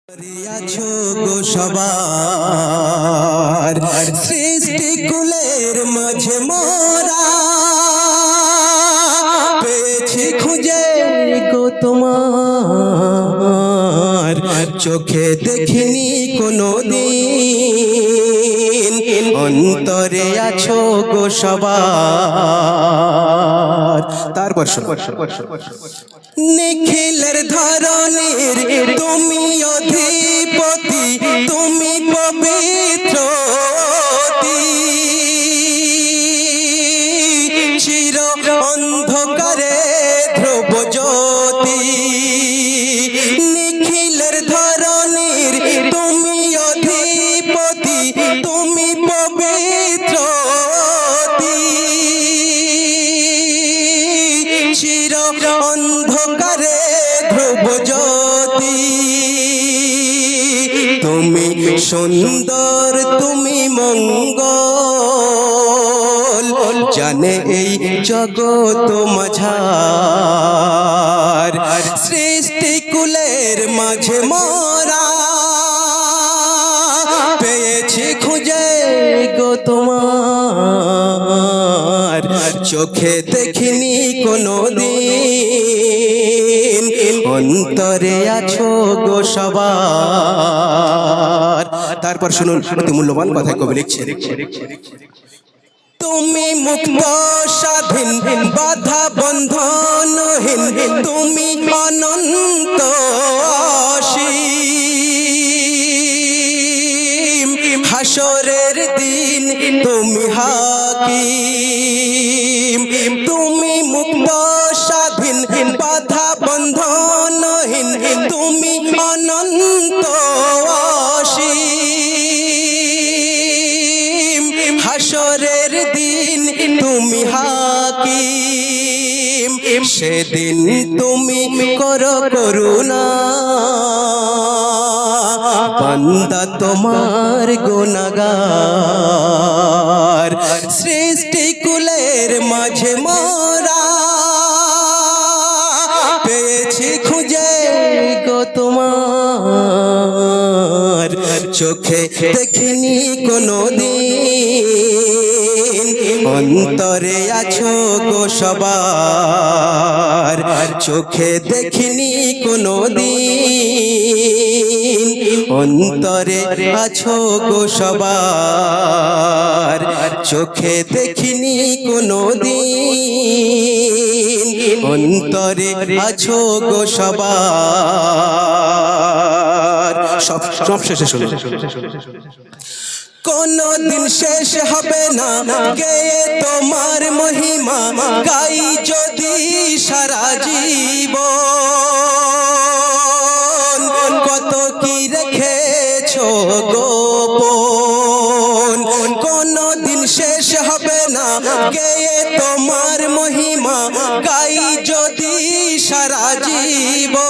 আছো গো সবার সৃষ্টি কুলের মাঝে মোরা পেয়েছি খুঁজে গো তোমার চোখে দেখিনি কোনো দিন অন্তরে আছো গো সবার। তারপর নিখিলের ধরনের তুমি অধিপতি, তুমি পবিত্র চির অন্ধকারে ধ্রুব জ্যোতি। নিখিলের ধরনের তুমি অধিপতি, তুমি পবিত্র চির অন্ধকারে ধ্রুব জ্যোতি। তুমি সুন্দর, তুমি মঙ্গল জানে এই জগৎ মাঝার সৃষ্টি কুলের মাঝে মোরা পেয়েছি খুঁজে গো তোমার চোখে দেখিনি কোনো দিন অন্তরে আছো গো সবার। তারপর শুনুন অতি মূল্যবান কথা কবি লিখছে। তুমি মুক্ত স্বাধীন বাধা বন্ধনহীন, তুমি অনন্ত অসীম হাসরের দিন তুমি হাকিম। তুমি মুক্ত স্বাধীন বাধা বন্ধনহীন, তুমি অনন্ত অসীম হাসরের দিন তুমি হাকিম। সেদিন তুমি করো করুণা বান্দা তোমার গুনাহগার সৃষ্টি কুলের মাঝে মোরা পেয়েছি খুঁজে গো তোমার চোখে দেখিনি কোনো দিন অন্তরে আছো গো সবার চোখে দেখিনি কোনো দিন অন্তরে আছো গো সবার চোখে দেখিনি কোনো দিন অন্তরে আছো গো সবার। সব শেষে শুনে কোনো দিন শেষ হবে না গেয়ে তোমার মহিমা, গাই যদি সারা জীবন কত কি রেখেছো গোপন। কোনো দিন শেষ হবে না গেয়ে তোমার মহিমা, গাই যদি সারা জীবন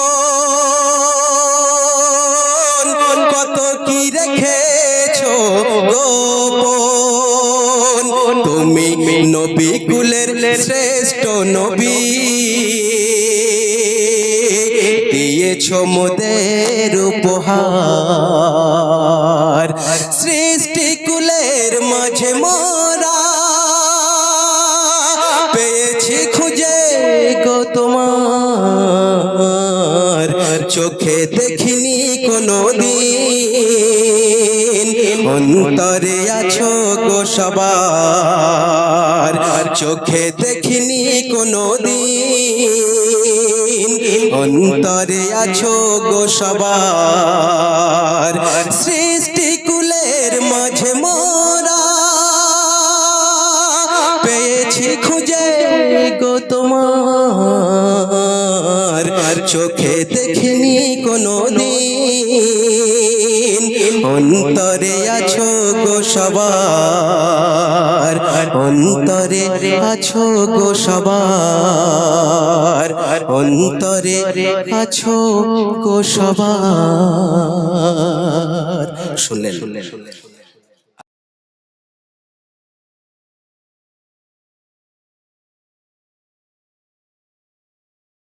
কত কি রেখেছো গোপন। তুমি নবী কুলের শ্রেষ্ঠ নবী, দিয়েছো মোদের উপহার সৃষ্টি কুলের মাঝে মোরা পেয়েছি খুঁজে গো তোমার চোখে দেখিনি কোনো দিন অন্তরে আছো গো সবার চোখে দেখিনি কোনো দিন অন্তরে আছো গো সবার সৃষ্টি কুলের মাঝে মোরা পেয়েছি খুঁজে গো তোমার চোখে দেখিনি কোনো দিন অন্তরে আছো গো সবার অন্তরে আছো গো সবার অন্তরে আছো গো সবার। শুনলেন।